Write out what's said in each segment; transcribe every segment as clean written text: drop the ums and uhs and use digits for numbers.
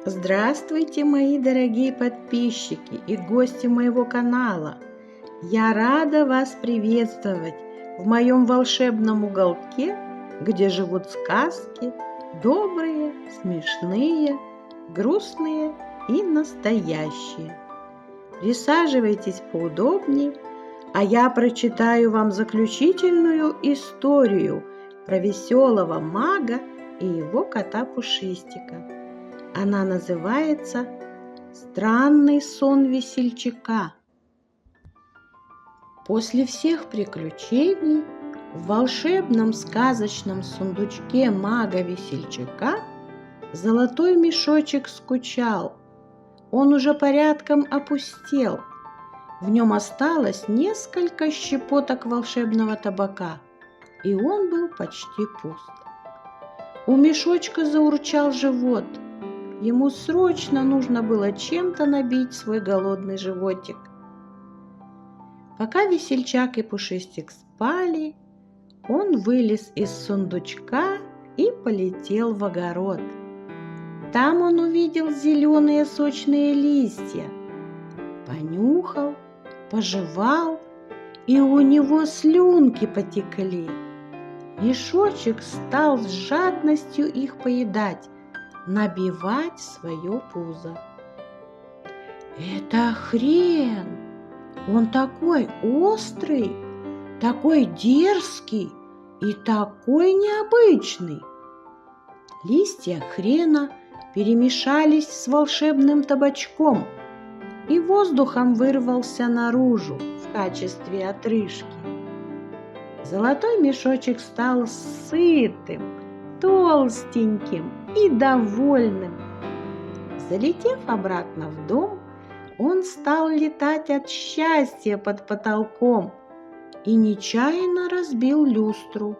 Здравствуйте, мои дорогие подписчики и гости моего канала! Я рада вас приветствовать в моем волшебном уголке, где живут сказки, добрые, смешные, грустные и настоящие. Присаживайтесь поудобнее, а я прочитаю вам заключительную историю про веселого мага и его кота Пушистика. Она называется «Странный сон весельчака». После всех приключений в волшебном сказочном сундучке мага-весельчака золотой мешочек скучал. Он уже порядком опустел. В нем осталось несколько щепоток волшебного табака, и он был почти пуст. У мешочка заурчал живот. Ему срочно нужно было чем-то набить свой голодный животик. Пока весельчак и Пушистик спали, он вылез из сундучка и полетел в огород. Там он увидел зеленые сочные листья, понюхал, пожевал, и у него слюнки потекли. Мешочек стал с жадностью их поедать, набивать свое пузо. «Это хрен! Он такой острый, такой дерзкий и такой необычный!» Листья хрена перемешались с волшебным табачком, и воздухом вырвался наружу в качестве отрыжки. Золотой мешочек стал сытым, толстеньким и довольным. Залетев обратно в дом, он стал летать от счастья под потолком и нечаянно разбил люстру.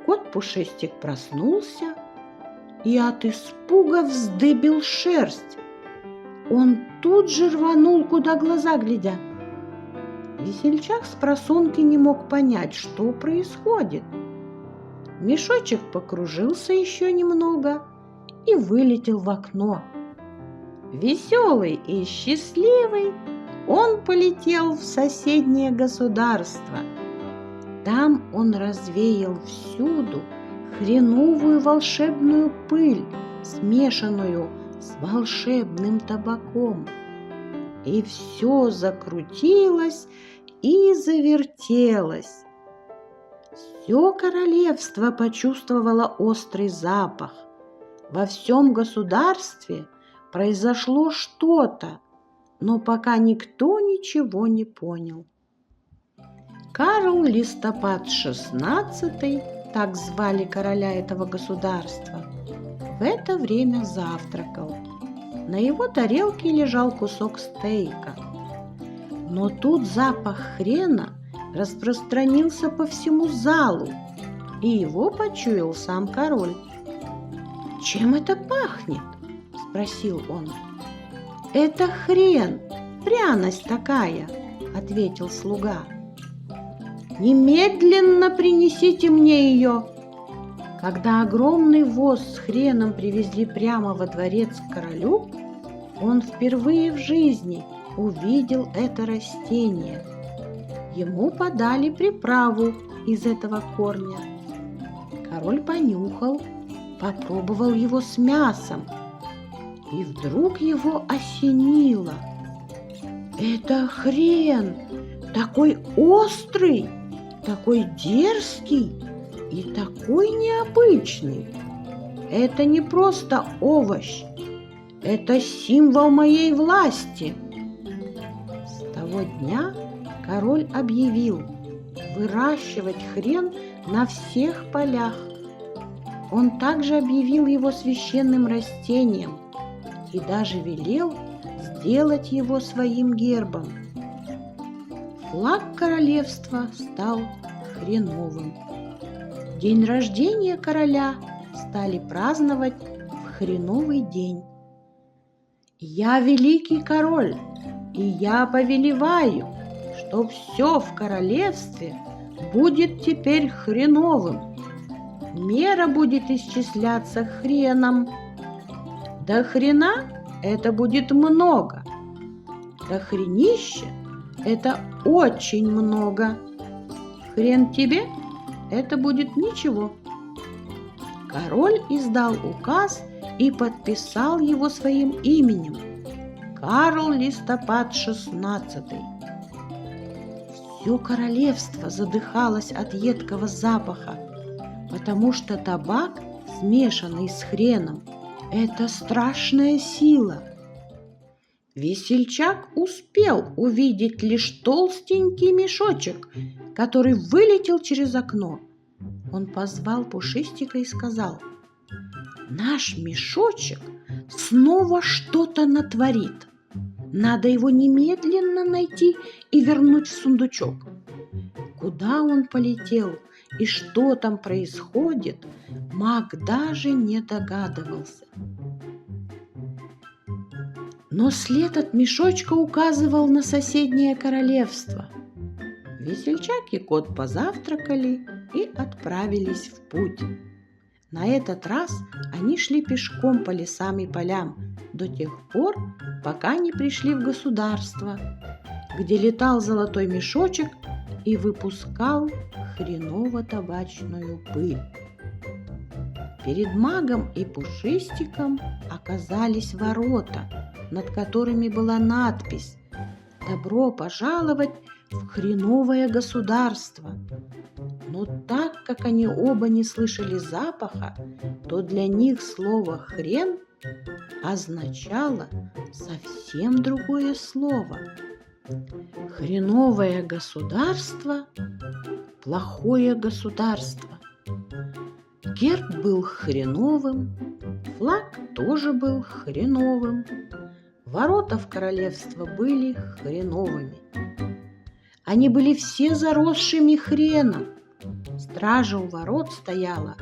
Кот Пушистик проснулся и от испуга вздыбил шерсть. Он тут же рванул, куда глаза глядят. Весельчак спросонки не мог понять, что происходит. Мешочек покружился еще немного и вылетел в окно. Веселый и счастливый, он полетел в соседнее государство. Там он развеял всюду хреновую волшебную пыль, смешанную с волшебным табаком. И все закрутилось и завертелось. Все королевство почувствовало острый запах. Во всем государстве произошло что-то, но пока никто ничего не понял. Карл Листопад XVI, так звали короля этого государства, в это время завтракал. На его тарелке лежал кусок стейка. Но тут запах хрена распространился по всему залу, и его почуял сам король. «Чем это пахнет?» – спросил он. «Это хрен, пряность такая», – ответил слуга. «Немедленно принесите мне ее». Когда огромный воз с хреном привезли прямо во дворец к королю, он впервые в жизни увидел это растение. Ему подали приправу из этого корня. Король понюхал, попробовал его с мясом, и вдруг его осенило. «Это хрен, такой острый, такой дерзкий и такой необычный. Это не просто овощ, это символ моей власти». С того дня король объявил выращивать хрен на всех полях. Он также объявил его священным растением и даже велел сделать его своим гербом. Флаг королевства стал хреновым. День рождения короля стали праздновать в хреновый день. «Я великий король, и я повелеваю, что все в королевстве будет теперь хреновым. Мера будет исчисляться хреном. До хрена это будет много. До хренища это очень много. Хрен тебе это будет ничего. Король издал указ и подписал его своим именем. Карл Листопад XVI. Все королевство задыхалось от едкого запаха, потому что табак, смешанный с хреном, это страшная сила. Весельчак успел увидеть лишь толстенький мешочек, который вылетел через окно. Он позвал Пушистика и сказал: «Наш мешочек снова что-то натворит. Надо его немедленно найти и вернуть в сундучок». Куда он полетел и что там происходит, маг даже не догадывался. Но след от мешочка указывал на соседнее королевство. Весельчак и кот позавтракали и отправились в путь. На этот раз они шли пешком по лесам и полям до тех пор, пока не пришли в государство, где летал золотой мешочек и выпускал хреново-табачную пыль. Перед магом и Пушистиком оказались ворота, над которыми была надпись: «Добро пожаловать в хреновое государство». Но так как они оба не слышали запаха, то для них слово «хрен» означало совсем другое слово. Хреновое государство – плохое государство. Герб был хреновым, флаг тоже был хреновым, ворота в королевство были хреновыми. Они были все заросшими хреном. Стража у ворот стояла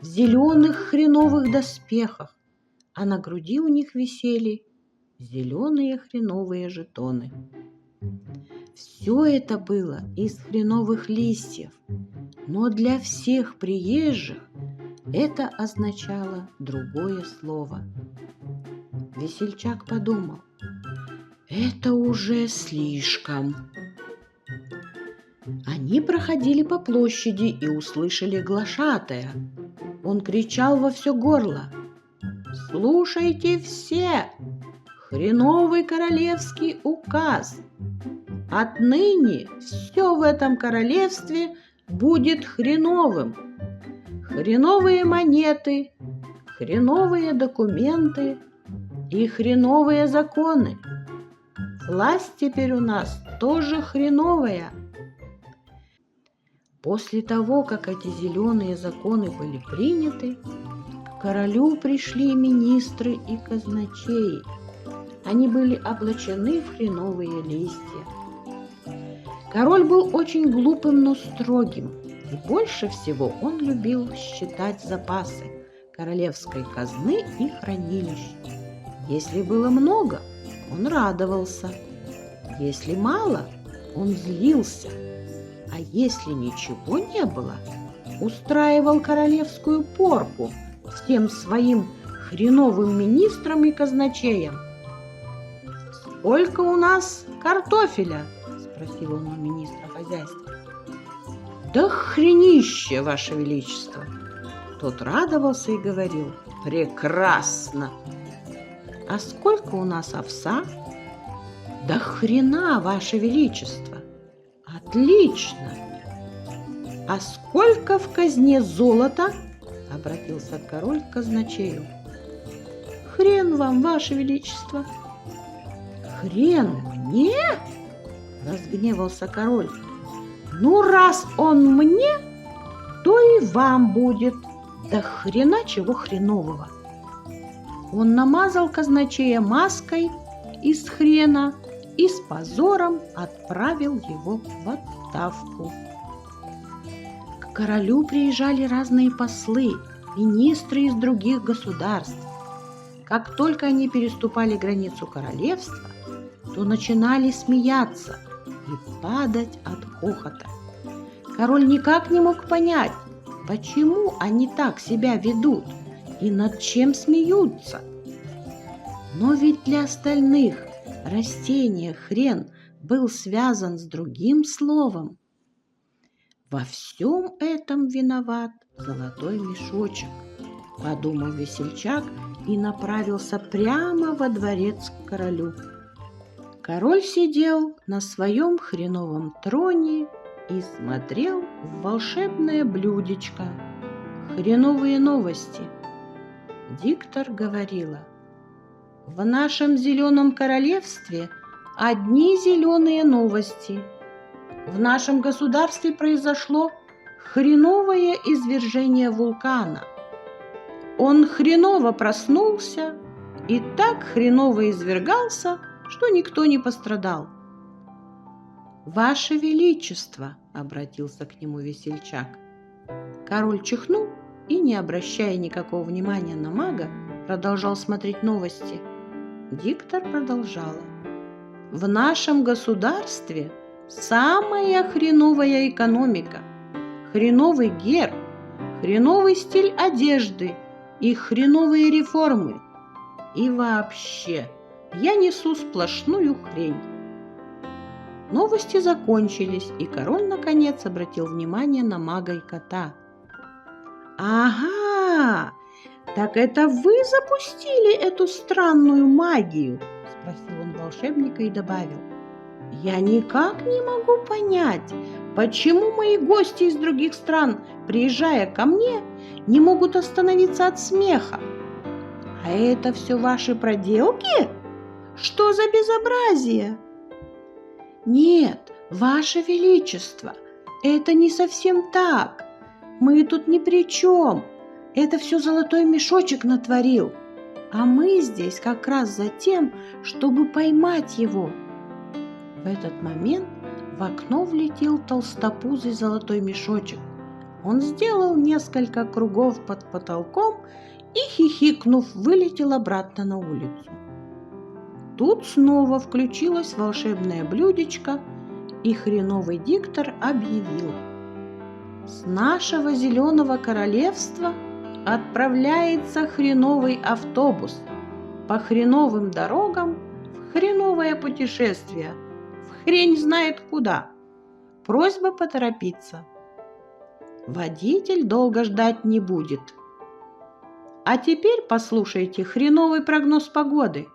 в зеленых хреновых доспехах, а на груди у них висели зеленые хреновые жетоны. Все это было из хреновых листьев, но для всех приезжих это означало другое слово. Весельчак подумал: это уже слишком. Они проходили по площади и услышали глашатая. Он кричал во все горло: «Слушайте все! Хреновый королевский указ! Отныне все в этом королевстве будет хреновым. Хреновые монеты, хреновые документы и хреновые законы. Власть теперь у нас тоже хреновая». После того, как эти зеленые законы были приняты, к королю пришли министры и казначеи. Они были облачены в хреновые листья. Король был очень глупым, но строгим, и больше всего он любил считать запасы королевской казны и хранилищ. Если было много, он радовался. Если мало, он злился. А если ничего не было, устраивал королевскую порку всем своим хреновым министрам и казначеям. «Сколько у нас картофеля?» – спросил он у министра хозяйства. «Да хренище, Ваше Величество!» Тот радовался и говорил: «Прекрасно!» «А сколько у нас овса?» «Да хрена, Ваше Величество!» «Отлично! А сколько в казне золота?» – обратился король к казначею. «Хрен вам, Ваше Величество!» «Хрен мне?» – разгневался король. «Ну, раз он мне, то и вам будет. Да хрена чего хренового!» Он намазал казначея маской из хрена и с позором отправил его в отставку. К королю приезжали разные послы, министры из других государств. Как только они переступали границу королевства, то начинали смеяться и падать от хохота. Король никак не мог понять, почему они так себя ведут и над чем смеются. Но ведь для остальных растение хрен был связан с другим словом. Во всем этом виноват золотой мешочек, подумал весельчак и направился прямо во дворец к королю. Король сидел на своем хреновом троне и смотрел в волшебное блюдечко. Хреновые новости. Диктор говорила: в нашем зеленом королевстве одни зеленые новости. В нашем государстве произошло хреновое извержение вулкана. Он хреново проснулся и так хреново извергался, что никто не пострадал. «Ваше Величество!» — обратился к нему весельчак. Король чихнул и, не обращая никакого внимания на мага, продолжал смотреть новости. Диктор продолжала: в нашем государстве самая хреновая экономика, хреновый герб, хреновый стиль одежды и хреновые реформы. И вообще, я несу сплошную хрень. Новости закончились, и король наконец обратил внимание на мага и кота. «Ага, так это вы запустили эту странную магию?» — спросил он волшебника и добавил: «Я никак не могу понять, почему мои гости из других стран, приезжая ко мне, не могут остановиться от смеха. А это все ваши проделки? Что за безобразие?» «Нет, Ваше Величество, это не совсем так. Мы тут ни при чем. Это все золотой мешочек натворил. А мы здесь как раз за тем, чтобы поймать его». В этот момент в окно влетел толстопузый золотой мешочек. Он сделал несколько кругов под потолком и, хихикнув, вылетел обратно на улицу. Тут снова включилось волшебное блюдечко, и хреновый диктор объявил: с нашего зеленого королевства отправляется хреновый автобус по хреновым дорогам в хреновое путешествие, в хрень знает куда. Просьба поторопиться. Водитель долго ждать не будет. А теперь послушайте хреновый прогноз погоды.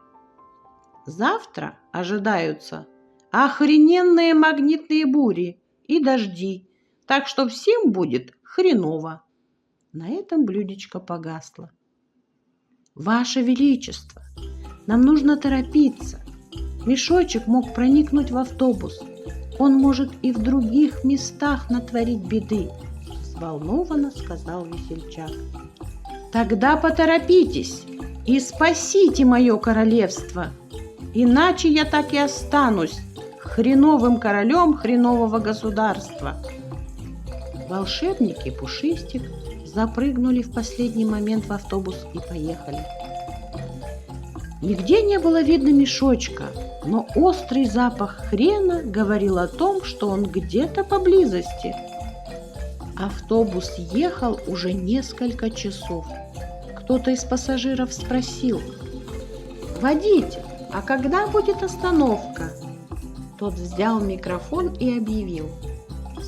Завтра ожидаются охрененные магнитные бури и дожди, так что всем будет хреново. На этом блюдечко погасло. Ваше Величество, нам нужно торопиться. Мешочек мог проникнуть в автобус. Он может и в других местах натворить беды, взволнованно сказал весельчак. Тогда поторопитесь и спасите мое королевство, иначе я так и останусь хреновым королем хренового государства. Волшебник и Пушистик запрыгнули в последний момент в автобус и поехали. Нигде не было видно мешочка, но острый запах хрена говорил о том, что он где-то поблизости. Автобус ехал уже несколько часов. Кто-то из пассажиров спросил: «Водитель, а когда будет остановка?» Тот взял микрофон и объявил: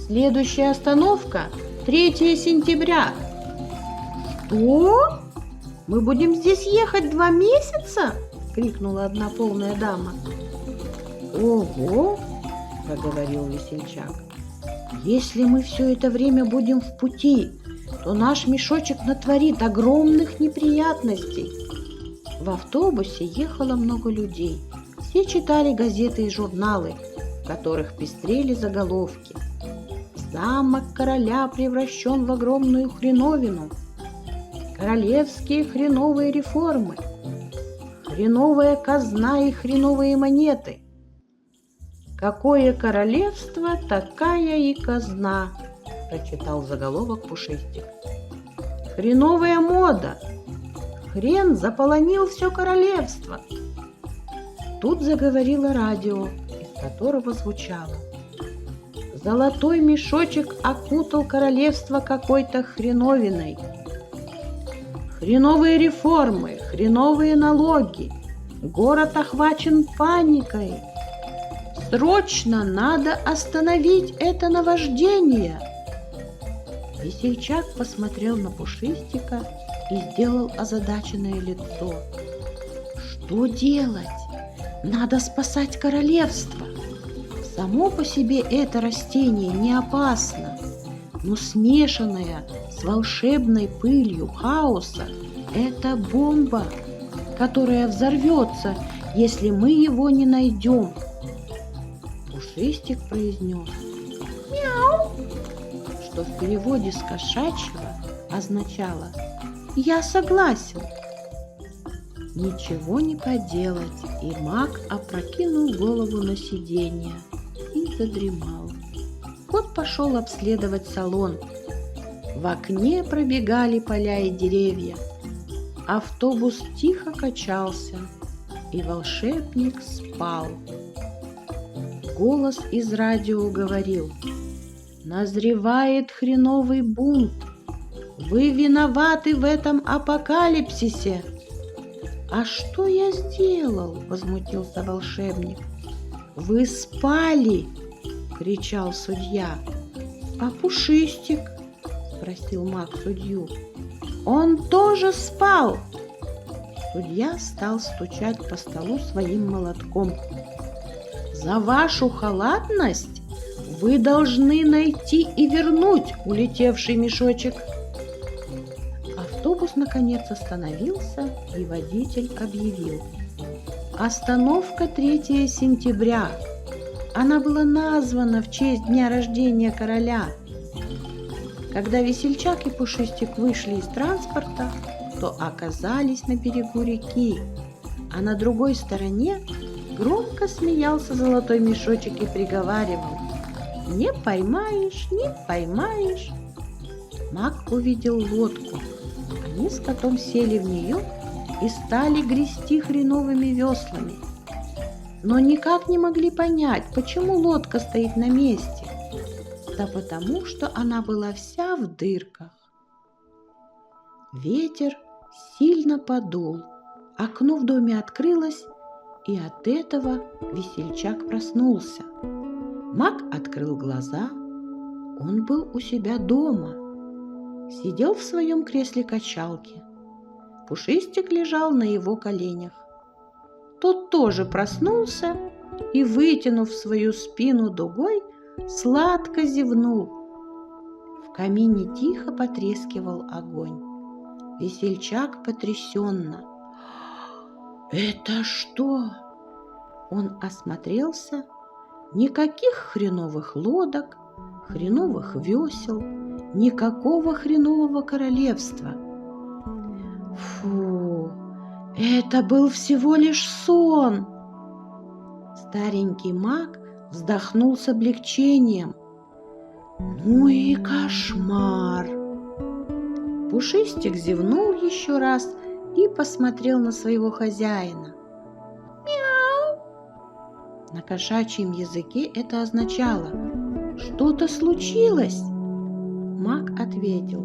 «Следующая остановка 3 сентября». «Что? Мы будем здесь ехать 2 месяца?» — крикнула одна полная дама. «Ого!» — проговорил весельчак. «Если мы все это время будем в пути, то наш мешочек натворит огромных неприятностей». В автобусе ехало много людей. Все читали газеты и журналы, в которых пестрели заголовки: «Замок короля превращен в огромную хреновину», «Королевские хреновые реформы», «Хреновая казна и хреновые монеты», «Какое королевство, такая и казна», прочитал заголовок Пушистик. «Хреновая мода. Хрен заполонил все королевство». Тут заговорило радио, из которого звучало: «Золотой мешочек окутал королевство какой-то хреновиной. Хреновые реформы, хреновые налоги, Город охвачен паникой. Срочно надо остановить это наваждение. Весельчак посмотрел на Пушистика и сделал озадаченное лицо. Что делать? Надо спасать королевство. Само по себе это растение не опасно, но смешанное с волшебной пылью хаоса – это бомба, которая взорвется, если мы его не найдем. Пушистик произнес «Мяу», что в переводе с кошачьего означало «я согласен». Ничего не поделать, и маг опрокинул голову на сиденье и задремал. Кот пошел обследовать салон. В окне пробегали поля и деревья. Автобус тихо качался, и волшебник спал. Голос из радио говорил: «Назревает хреновый бунт. Вы виноваты в этом апокалипсисе». «А что я сделал?» – возмутился волшебник. «Вы спали!» – кричал судья. «А Пушистик?» – спросил маг судью. «Он тоже спал!» Судья стал стучать по столу своим молотком. «За вашу халатность вы должны найти и вернуть улетевший мешочек». Автобус наконец остановился, и водитель объявил: «Остановка 3 сентября. Она была названа в честь дня рождения короля». Когда Весельчак и Пушистик вышли из транспорта, то оказались на берегу реки, а на другой стороне громко смеялся золотой мешочек и приговаривал: «Не поймаешь, не поймаешь». Маг увидел лодку. Они с котом сели в нее и стали грести хреновыми веслами. Но никак не могли понять, почему лодка стоит на месте. Да потому, что она была вся в дырках. Ветер сильно подул, окно в доме открылось, и от этого Весельчак проснулся. Маг открыл глаза. Он был у себя дома. Сидел в своем кресле-качалке. Пушистик лежал на его коленях. Тот тоже проснулся и, вытянув свою спину дугой, сладко зевнул. В камине тихо потрескивал огонь. Весельчак потрясенно: «Это что?» Он осмотрелся. Никаких хреновых лодок, хреновых весел, никакого хренового королевства. Фу, это был всего лишь сон. Старенький маг вздохнул с облегчением. Ну и кошмар. Пушистик зевнул еще раз и посмотрел на своего хозяина. Мяу! На кошачьем языке это означало: что-то случилось. Маг ответил: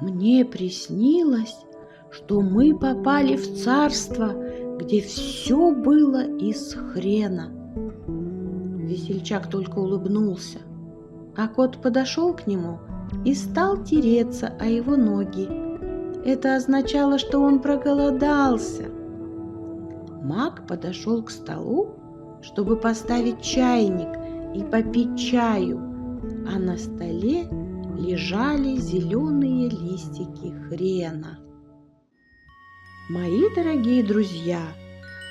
мне приснилось, что мы попали в царство, где все было из хрена. Весельчак только улыбнулся, а кот подошел к нему и стал тереться о его ноги. Это означало, что он проголодался. Маг подошел к столу, чтобы поставить чайник и попить чаю, а на столе лежали зеленые листики хрена. Мои дорогие друзья,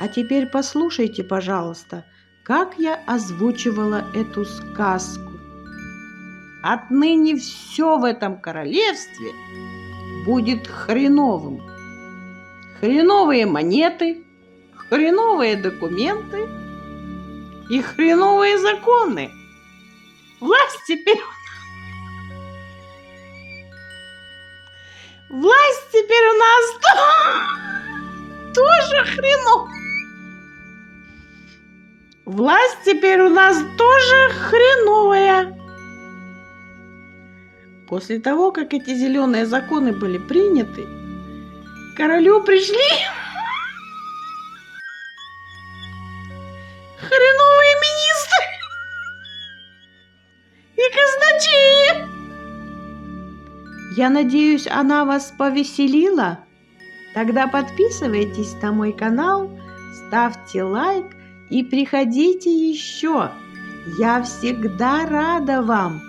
а теперь послушайте, пожалуйста, как я озвучивала эту сказку. Отныне все в этом королевстве будет хреновым. Хреновые монеты, хреновые документы и хреновые законы. Власть теперь у нас тоже хреновая. Власть теперь у нас тоже хреновая. После того, как эти зеленые законы были приняты, к королю пришли казначеи! Я надеюсь, она вас повеселила? Тогда подписывайтесь на мой канал, ставьте лайк и приходите еще. Я всегда рада вам.